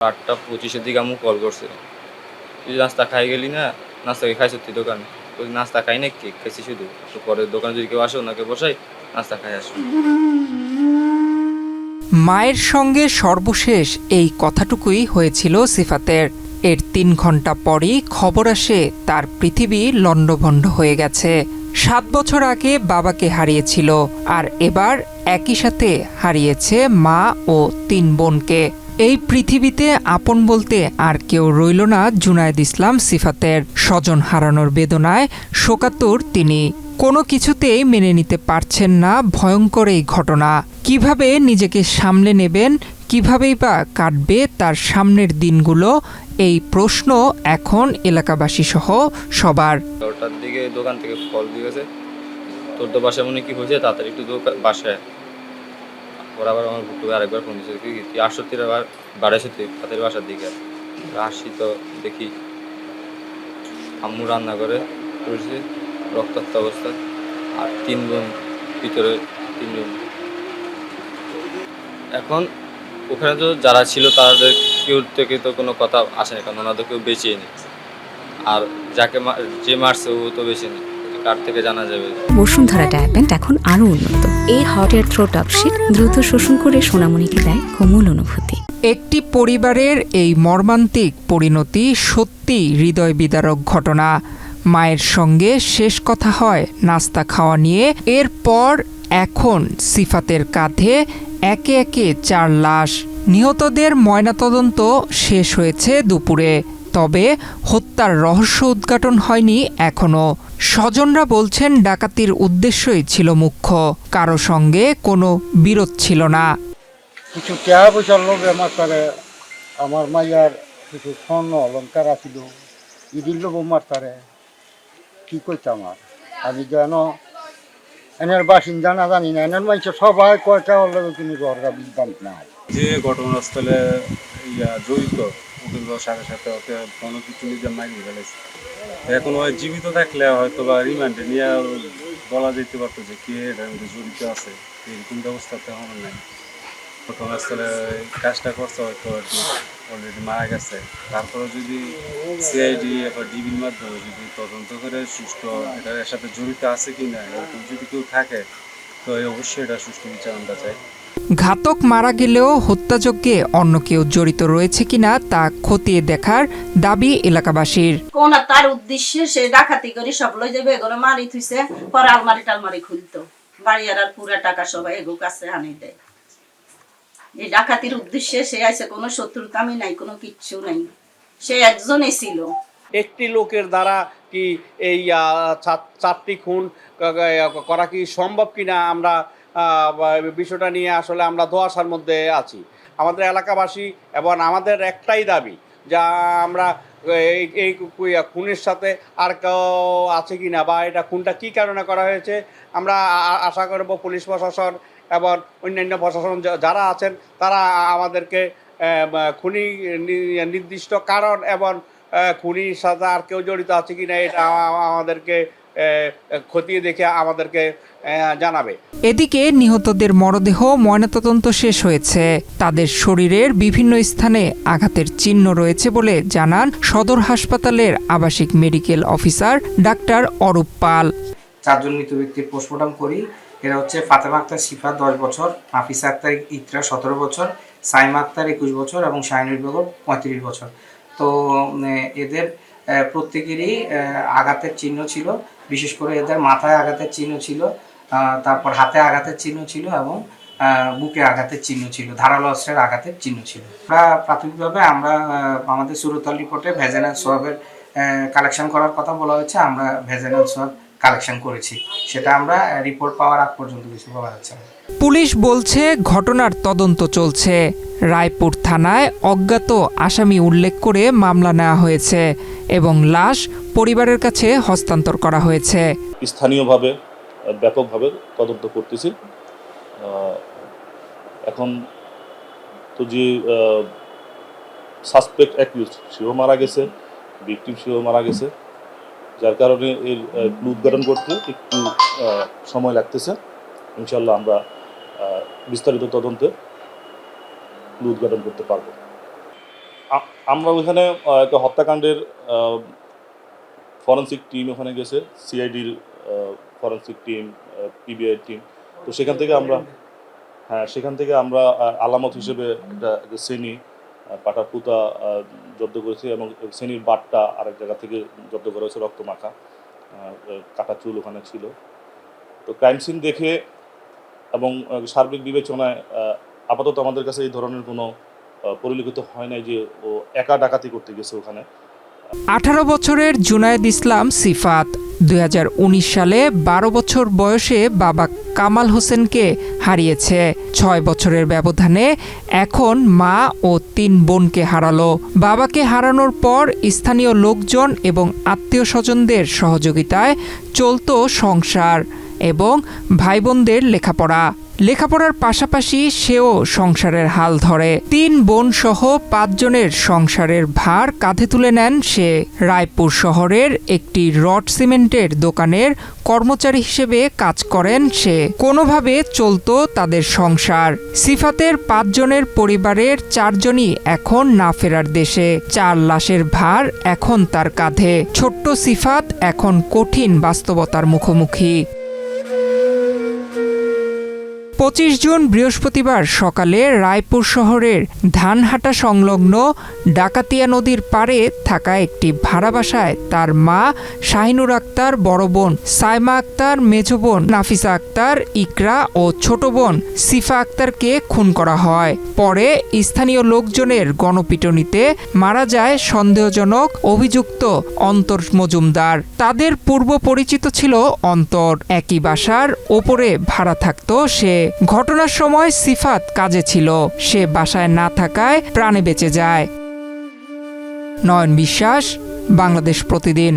8:25-এর দিকে আম্মু কল করছে, তুই নাস্তা খাই গেলি না, নাস্তা কি খাইছ তুই দোকানে? বলি নাস্তা খাই না, কেক খাইছি শুধু, তো পরে দোকানে যদি কেউ আসে ওনাকে বসাই নাস্তা খাই আসো। মায়ের সঙ্গে সর্বশেষ এই কথাটুকুই হয়েছিল সিফাতের। এর ৩ ঘন্টা পরই খবর আসে তার পৃথিবী লণ্ডভণ্ড হয়ে গেছে। ৭ বছর আগে বাবাকে হারিয়েছিল, আর এবার একই সাথে হারিয়েছে মা ও ৩ বোনকে। এই পৃথিবীতে আপন বলতে আর কেউ রইল না জুনায়েদ ইসলাম সিফাতের। স্বজন হারানোর বেদনায় শোকাতুর তিনি। কোনো কিছুতেই মেনে নিতে পারছেন না ভয়ঙ্কর এই ঘটনা। কিভাবে নিজেকে সামলে নেবেন, কিভাবেই বা কাটবে তার সামনের দিনগুলো, এই প্রশ্ন এখন এলাকাবাসী সহ সবার। 10টার দিকে দোকান থেকে কল দিয়েছে, তোর তো বাসায় মনে কি হয়েছে, তাড়াতাড়ি একটু বাসায়। ওর আবার আমার ভুট্টু আরেকবার ফোন দিয়েছে, কি তুই আসো, তুই আবার বাড়াইছো, তুই তাড়াতাড়ি বাসার দিকে আসি। তো দেখি আম্মু রান্না করে করছে রক্তাক্ত অবস্থা, আর 3 বোন ভিতরে, 3 জন। এখন ওখানে তো যারা ছিল তাদের কেউ থেকে তো কোনো কথা আসে না, কারণ ওনাদের কেউ বেঁচে নেই। আর যাকে যে মারছে ও তো বেঁচে নেই, কার থেকে জানা যাবে? বসুন্ধরা ডায়াপেন্ট এখন আরো উন্নত। এই হট এয়ার থ্রোট আপশিট দ্রুত শোষণ করে সোনামণিকে দেয় কোমল অনুভূতি। একটি পরিবারের এই মর্মান্তিক পরিণতি সত্যি হৃদয় বিদারক ঘটনা। মায়ের সঙ্গে শেষ কথা হয় নাস্তা খাওয়া নিয়ে। এরপর এখন সিফাতের কাঁধে একে একে 4 লাশ। নিহতদের ময়নাতদন্ত শেষ হয়েছে দুপুরে, তবে হত্যার রহস্য উদ্ঘাটন হয়নি এখনো। স্বজনরা বলছেন ডাকাতির উদ্দেশ্যই ছিল মুখ্য, কারো সঙ্গে কোনো বিরোধ ছিল না। কিছু টাকা পয়সার লোভে আমার মাইয়ার কিছু স্বর্ণ অলঙ্কার আছিল, ইদির লোভ মারতারে কি কইতাম। আমি যেন এনের বাসিন্দা না জানি না, এনের মানুষ সবাই কয়টা হলে তুমি ঘরটা বিদ্যান্ত নাই। যে ঘটনাস্থলে জড়িত ওদের সাথে সাথে ওকে গণপিটু নিজের মাইনে ফেলেছে। এখন ওই জীবিত থাকলে হয়তো বা রিমান্ডে নিয়ে বলা যেতে পারতো যে কে এটার মধ্যে জড়িত আছে, এরকম ব্যবস্থাতে আমার নাই। ঘটনাস্থলে কাজটা করছে হয়তো অলরেডি মারা গেছে, তারপরে যদি সিআইডি বা ডিবির মাধ্যমে যদি তদন্ত করে সুষ্ঠু এটার সাথে জড়িত আছে কি না, এরকম যদি কেউ থাকে তো অবশ্যই এটা সুষ্ঠু বিচার আমরা চাই। ঘাতক মারা গেলেও হত্যাযজ্ঞে অন্য কেউ জড়িত রয়েছে কিনা তা খতিয়ে দেখার দাবি এলাকাবাসীর। কোন তার উদ্দেশ্যে সে ডাকাতি করে সব লই যাবে, এগুলো মারি থুইছে, পরে আলমারি টালমারি খুলতো, বাড়ি আর পুরা টাকা সবাই এগো কাছে আনি দেয়। এই ডাকাতির উদ্দেশ্যে সে আছে, কোনো শত্রুতামি নাই, কোনো কিচ্ছু নাই, সে একজনই ছিল। একটি লোকের দ্বারা কি এই 4টি খুন করা কি সম্ভব কিনা আমরা বিষয়টা নিয়ে আসলে আমরা ধোঁয়াশার মধ্যে আছি। আমাদের এলাকাবাসী এবং আমাদের একটাই দাবি, যা আমরা এই খুনের সাথে আর কেউ আছে কি না, বা এটা খুনটা কী কারণে করা হয়েছে, আমরা আশা করব পুলিশ প্রশাসন এবং অন্যান্য প্রশাসন যারা আছেন তারা আমাদেরকে খুনি নির্দিষ্ট কারণ এবং খুনির সাথে আর কেউ জড়িত আছে কিনা এটা আমাদেরকে খতিয়ে দেখে আমাদেরকে জানাবে। এদিকে নিহতদের মরদেহ ময়নাতদন্ত শেষ হয়েছে। তাদের শরীরের বিভিন্ন স্থানে আঘাতের চিহ্ন রয়েছে বলে জানান সদর হাসপাতালের আবাসিক মেডিকেল অফিসার ডাক্তার অরূপ পাল। 4 জন মৃত ব্যক্তির পোস্টমর্টম করি। এরা হচ্ছে ফাতেমা আক্তার শিফা 10 বছর, হাফিজা আক্তার ইকরা 17 বছর, সাইমা আক্তার 21 বছর এবং শাহিনুর বেগম 35 বছর। তো এদের প্রত্যেকেরই আঘাতের চিহ্ন ছিল, বিশেষ করে এদের মাথায় আঘাতের চিহ্ন ছিল, তারপর হাতে আঘাতের চিহ্ন ছিল এবং বুকে আঘাতের চিহ্ন ছিল, ধারালো অস্ত্রের আঘাতের চিহ্ন ছিল। প্রাথমিকভাবে আমরা আমাদের সুরতাল রিপোর্টে ভেজাইনাল সোয়াবের কালেকশন করার কথা বলা হয়েছে। আমরা ভেজাইনাল সোয়াব কালেকশন করেছি, সেটা আমরা রিপোর্ট পাওয়ার আগ পর্যন্ত কিছু বলা যাচ্ছে না। পুলিশ বলছে ঘটনার তদন্ত চলছে। রায়পুর থানায় অজ্ঞাত আসামি উল্লেখ করে মামলা নেওয়া হয়েছে এবং লাশ পরিবারের কাছে হস্তান্তর করা হয়েছে। স্থানীয়ভাবে ব্যাপকভাবে তদন্ত করতেছি। এখন তো যে সাসপেক্ট অ্যাকিউজড সেও মারা গেছে, ভিকটিম সেও মারা গেছে, যার কারণে এর উদ্ঘাটন করতে একটু সময় লাগতেছে। ইনশাল্লাহ আমরা বিস্তারিত তদন্তে উদ্ঘাটন করতে পারবো। আমরা ওইখানে একটা হত্যাকাণ্ডের ফরেন্সিক টিম ওখানে গেছে, সিআইডির ফরেন্সিক টিম, পিবিআই টিম। তো সেখান থেকে আমরা আলামত হিসেবে একটা শ্রেণী পাটার পুতা জব্দ করেছি, এবং শ্রেণীর বাটটা আরেক জায়গা থেকে জব্দ করা হয়েছে, রক্ত মাখা, কাটা চুল ওখানে ছিল। তো ক্রাইম সিন দেখে এবং সার্বিক বিবেচনায় আপাতত আমাদের কাছে এই ধরনের কোনো পরিলক্ষিত হয় নাই যে ও একা ডাকাতি করতে গেছে ওখানে। 18 বছরের জুনায়েদ ইসলাম সিফাত 2019 সালে 12 বছর বয়সে বাবা কামাল হোসেনকে হারিয়েছে। 6 বছরের ব্যবধানে এখন মা ও 3 বোনকে হারালো। বাবাকে হারানোর পর স্থানীয় লোকজন এবং আত্মীয় স্বজনদের সহযোগিতায় চলতো সংসার এবং ভাই বোনদের লেখাপড়ার পাশাপাশি সেও সংসারের হাল ধরে। 3 বোন সহ 5 জনের সংসারের ভার কাঁধে তুলে নেন সে। রায়পুর শহরের একটি রড সিমেন্টের দোকানের কর্মচারী হিসেবে কাজ করেন সে। কোনোভাবে চলতো তাদের সংসার। সিফাতের 5 জনের পরিবারের 4 জনই এখন না ফেরার দেশে। 4 লাশের ভার এখন তার কাঁধে। ছোট্ট সিফাত এখন কঠিন বাস্তবতার মুখোমুখি। 25 জুন বৃহস্পতিবার সকালে রায়পুর শহরের ধানহাটা সংলগ্ন ডাকাতিয়া নদীর পাড়ে থাকা একটি ভাড়া বাসায় তার মা শাহিনুর আক্তার, বড় বোন সাইমা আক্তার, মেজ বোন নাফিসা আক্তার, ইকরা ও ছোট বোন সিফা আক্তারকে খুন করা হয়। পরে স্থানীয় লোকজনের গণপিটুনিতে মারা যায় সন্দেহজনক অভিযুক্ত অন্তর মজুমদার। তাদের পূর্ব পরিচিত ছিল অন্তর। একই বাসার ওপরে ভাড়া থাকতো সে। ঘটনার সময় সিফাত কাজে ছিল। সে বাসায় না থাকায় প্রাণে বেঁচে যায়। নয়ন বিশ্বাস, বাংলাদেশ প্রতিদিন।